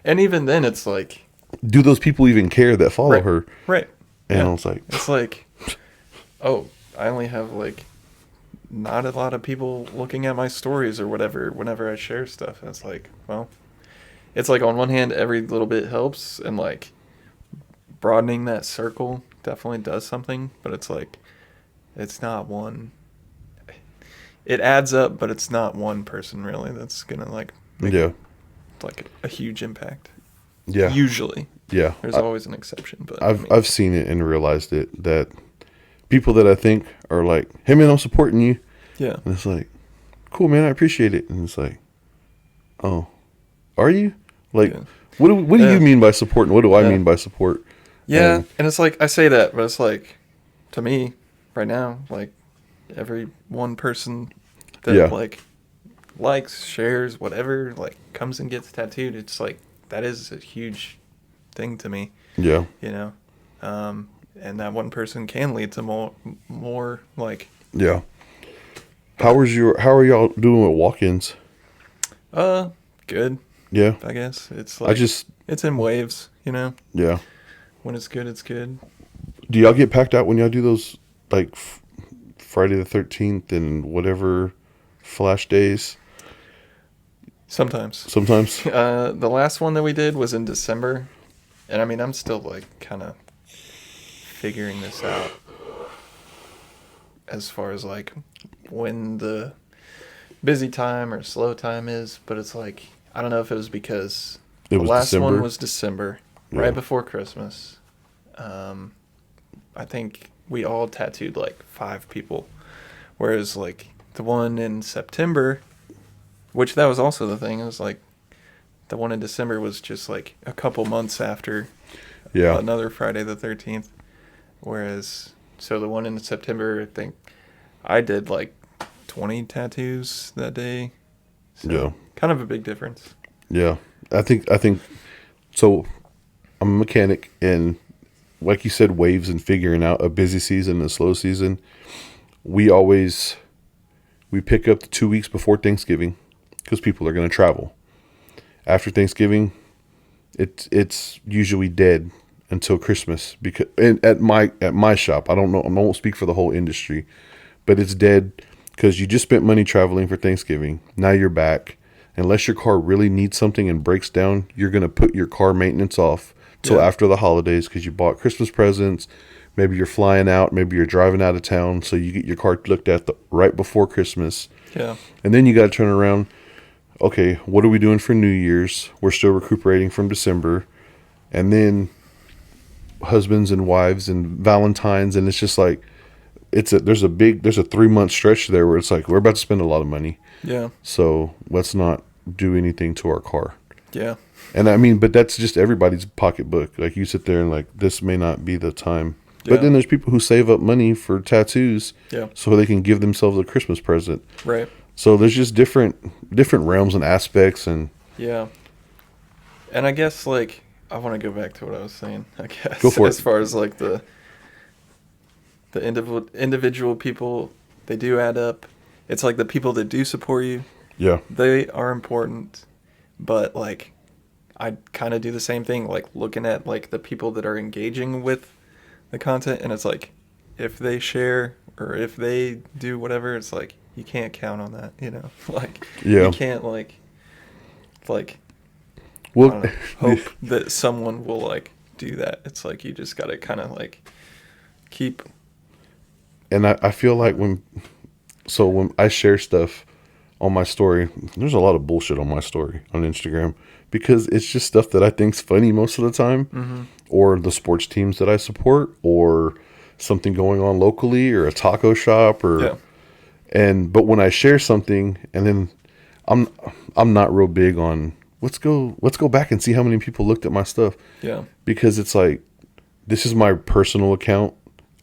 And even then, it's like, Do those people even care that follow Right. her? right. And Yeah. I was like, It's like, oh, I only have like not a lot of people looking at my stories or whatever whenever I share stuff. And it's like, well, it's like on one hand, every little bit helps, and like broadening that circle definitely does something, but it's like, it's not one. It adds up, but it's not one person really that's gonna like make yeah, like a huge impact. yeah, Usually, yeah. there's always an exception, but I've seen it and realized it, that people that I think are like, hey man, I'm supporting you, yeah, and it's like, cool man, I appreciate it, and it's like, oh, are you? Like, Yeah. what do Yeah. you mean by support, and what do I Yeah. mean by support? yeah. And- And it's like I say that, but it's like to me right now, like every one person that Yeah. like likes, shares, whatever, like comes and gets tattooed, it's like that is a huge thing to me, Yeah, you know. And that one person can lead to more like yeah. How are y'all doing with walk-ins? good, Yeah, I guess. It's like it's in waves, you know. yeah. When it's good, it's good. Do y'all get packed out when y'all do those like Friday the 13th and whatever flash days? Sometimes. Sometimes. The last one that we did was in December, and I mean I'm still like kind of figuring this out as far as like when the busy time or slow time is, but it's like I don't know if it was because It the was last December? one was December, Yeah. right before Christmas. I think we all tattooed like 5 people, whereas like the one in September, which that was also the thing, it was like the one in December was just like a couple months after Yeah. another Friday the 13th, whereas so the one in September, I think I did like 20 tattoos that day. So Yeah. kind of a big difference. Yeah. I think so. I'm a mechanic, and like you said, waves and figuring out a busy season and a slow season. We pick up the 2 weeks before Thanksgiving because people are going to travel. after Thanksgiving, it's usually dead until Christmas, because and at my shop, I don't know, I won't speak for the whole industry, but it's dead because you just spent money traveling for Thanksgiving. Now you're back. Unless your car really needs something and breaks down, you're going to put your car maintenance off till after the holidays because you bought Christmas presents. Maybe you're flying out. Maybe you're driving out of town. So you get your car looked at right before Christmas. Yeah. And then you got to turn around. Okay, what are we doing for New Year's? We're still recuperating from December. And then husbands and wives and Valentine's. And it's just like, there's a 3-month stretch there where it's like, we're about to spend a lot of money. Yeah. So let's not do anything to our car. Yeah. And I mean, but that's just everybody's pocketbook. Like, you sit there and like, this may not be the time. But then there's people who save up money for tattoos so they can give themselves a Christmas present. Right. So there's just different realms and aspects. And yeah. And I guess, like, I want to go back to what I was saying, I guess. Go for it. As far as, like, the individual people, they do add up. It's like the people that do support you. Yeah. They are important. But, like, I kind of do the same thing, like, looking at, like, the people that are engaging with the content. And it's like, if they share or if they do whatever, it's like, you can't count on that, you know? Like, you can't, like, well, I don't know, hope that someone will, like, do that. It's like, you just got to kind of, like, keep. And I feel like when I share stuff on my story, there's a lot of bullshit on my story on Instagram because it's just stuff that I think's funny most of the time, or the sports teams that I support, or something going on locally, or a taco shop, or but when I share something, and then I'm not real big on let's go back and see how many people looked at my stuff, because it's like, this is my personal account.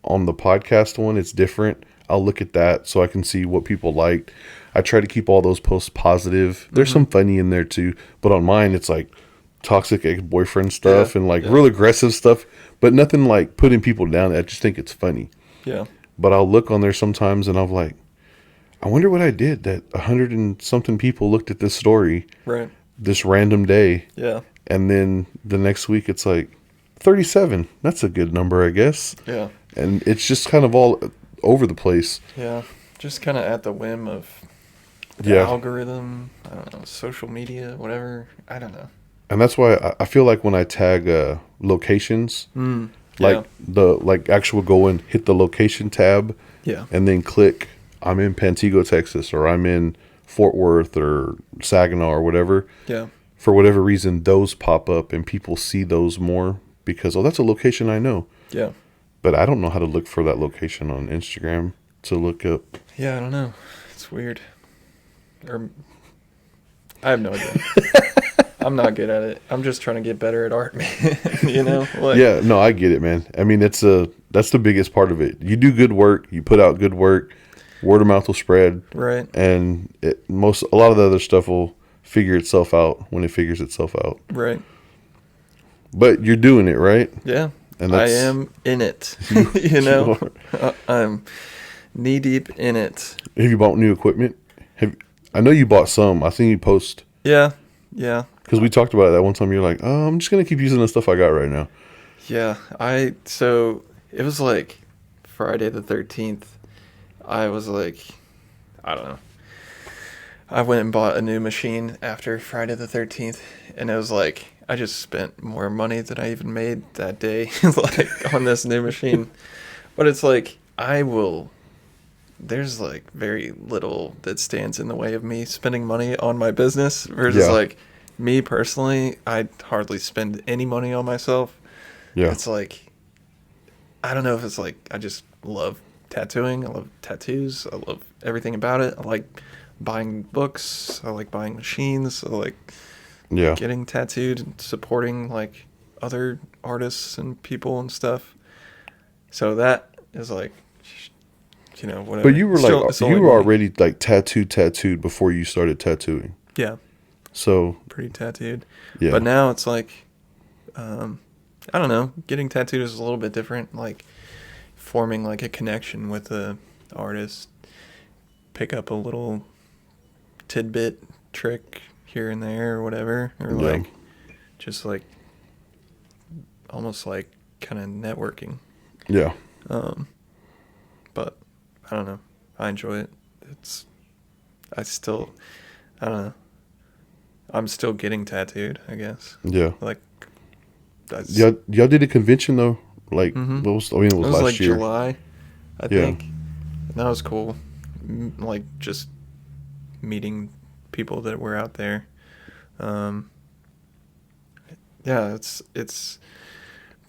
On the podcast one, it's different. I'll look at that so I can see what people liked. I try to keep all those posts positive. There's some funny in there too, but on mine it's like toxic ex-boyfriend stuff and like real aggressive stuff, but nothing like putting people down. I just think it's funny. Yeah. But I'll look on there sometimes and I'm like, I wonder what I did that 100 and something people looked at this story this random day. Yeah. And then the next week it's like 37. That's a good number, I guess. Yeah. And it's just kind of all over the place. Yeah. Just kind of at the whim of the algorithm. I don't know, social media, whatever. I don't know. And that's why I feel like when I tag locations, like actual go and hit the location tab, and then click, I'm in Pantego, Texas, or I'm in Fort Worth or Saginaw or whatever. Yeah. For whatever reason, those pop up and people see those more because, that's a location I know. Yeah. But I don't know how to look for that location on Instagram to look up. Yeah, I don't know. It's weird. Or I have no idea. I'm not good at it. I'm just trying to get better at art, man. You know? Like, yeah, no, I get it, man. I mean, that's the biggest part of it. You do good work, you put out good work, word of mouth will spread. Right. And a lot of the other stuff will figure itself out when it figures itself out. Right. But you're doing it, right? Yeah. And I am in it. You know? I'm knee deep in it. Have you bought new equipment? I know you bought some. I think you post. Yeah. Yeah. Because we talked about it that one time. You're like, I'm just going to keep using the stuff I got right now. Yeah. So it was like Friday the 13th. I was like, I don't know. I went and bought a new machine after Friday the 13th. And it was like, I just spent more money than I even made that day, like, on this new machine. But it's like, there's like very little that stands in the way of me spending money on my business versus like me personally, I hardly spend any money on myself. Yeah. It's like, I don't know if it's like, I just love tattooing. I love tattoos. I love everything about it. I like buying books. I like buying machines. I like getting tattooed and supporting like other artists and people and stuff. So that is like, whatever. But you were you were already like tattooed before you started tattooing. Yeah. So pretty tattooed. Yeah. But now it's like, I don't know, getting tattooed is a little bit different. Like forming like a connection with the artist, pick up a little tidbit trick here and there or whatever, or like just like almost like kind of networking. Yeah. But I don't know. I enjoy it. I don't know. I'm still getting tattooed, I guess. Yeah. Like, that's... Y'all did a convention, though? Like, Mm-hmm. it was last like year. July, I think. And that was cool. Like, just meeting people that were out there. Yeah, it's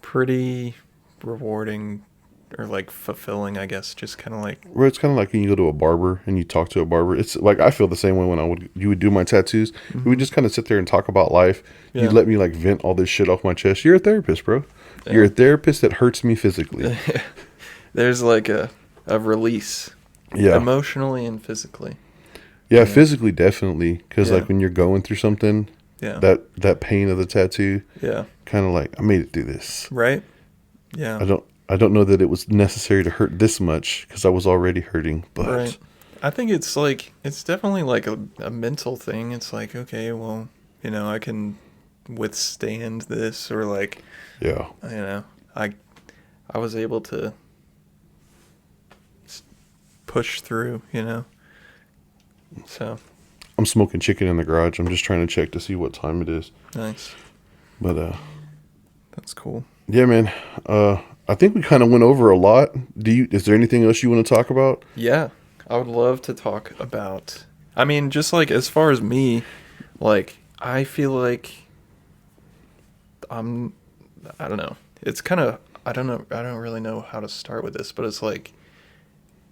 pretty rewarding or like fulfilling, I guess. Just kind of like, Where it's kind of like when you go to a barber and you talk to a barber. It's like I feel the same way when you would do my tattoos. mm-hmm. We would just kind of sit there and talk about life. Yeah. You'd let me like vent all this shit off my chest. You're a therapist, bro. Yeah. You're a therapist that hurts me physically. There's like a release, emotionally and physically. Yeah, physically definitely, because like when you're going through something, that pain of the tattoo, kind of like I made it through this, right? Yeah, I don't know that it was necessary to hurt this much because I was already hurting, but right. I think it's definitely like a mental thing. It's like, okay, well, I can withstand this, or like, I was able to push through, so. I'm smoking chicken in the garage. I'm just trying to check to see what time it is. Nice. But that's cool. Yeah, man. I think we kind of went over a lot. Is there anything else you want to talk about? Yeah, I would love to talk about. I mean, just like as far as me, like I feel like I don't know. It's kind of I don't know. I don't really know how to start with this, but it's like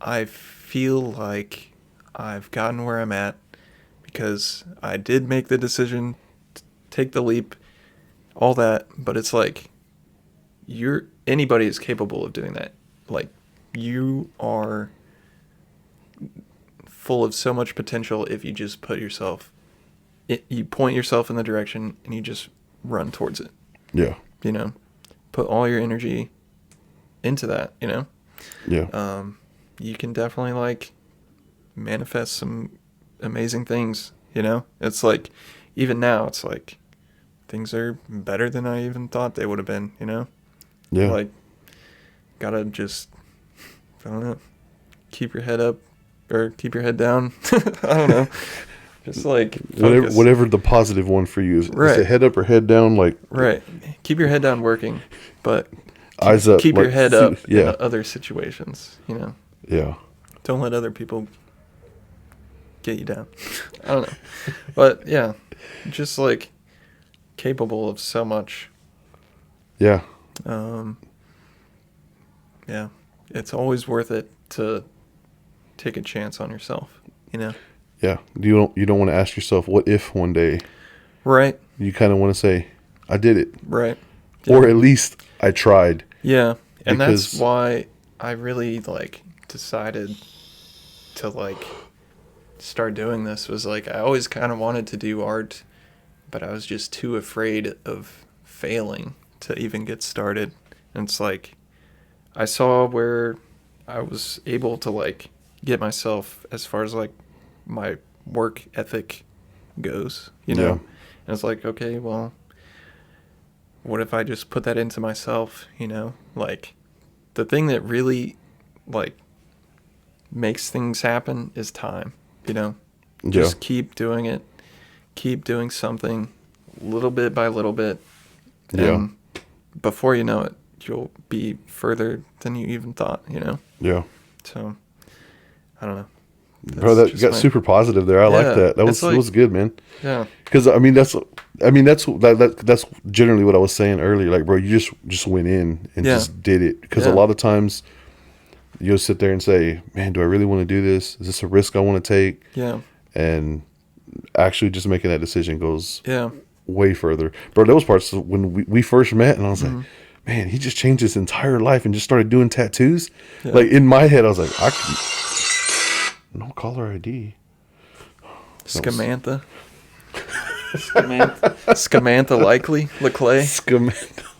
I feel like I've gotten where I'm at because I did make the decision to take the leap, all that, but it's like anybody is capable of doing that. Like, you are full of so much potential if you just you point yourself in the direction and you just run towards it. Yeah. Put all your energy into that, Yeah. You can definitely like manifest some amazing things, It's like, even now, it's like things are better than I even thought they would have been, Yeah. Like, gotta just, I don't know, keep your head up or keep your head down. I don't know. Just like whatever the positive one for you is. Right. Is it head up or head down? Like, right. Keep your head down working, but eyes up. Keep like, your head up yeah. in other situations, Yeah. Don't let other people get you down. I don't know. But yeah, just like capable of so much. Yeah. Yeah, it's always worth it to take a chance on yourself, Yeah. You don't want to ask yourself, what if one day? Right. You kind of want to say, I did it. Right. Yeah. Or at least I tried. Yeah. And that's why I really like decided to like start doing this. Was like, I always kind of wanted to do art, but I was just too afraid of failing to even get started. And it's like, I saw where I was able to like get myself as far as like my work ethic goes, Yeah. And it's like, okay, well, what if I just put that into myself, Like, the thing that really like makes things happen is time, Just keep doing it, keep doing something little bit by little bit. And before you know it, you'll be further than you even thought, Yeah. So, I don't know. Bro, that got super positive there. I like that. That was good, man. Yeah. Because that's generally what I was saying earlier. Like, bro, you just went in and just did it. Because a lot of times you'll sit there and say, man, do I really want to do this? Is this a risk I want to take? Yeah. And actually just making that decision goes way further. Bro, those parts when we first met, and I was like, man, he just changed his entire life and just started doing tattoos. Yeah. Like, in my head, I was like, no caller ID. Scamantha. Scamantha likely. LeClay. Scamantha.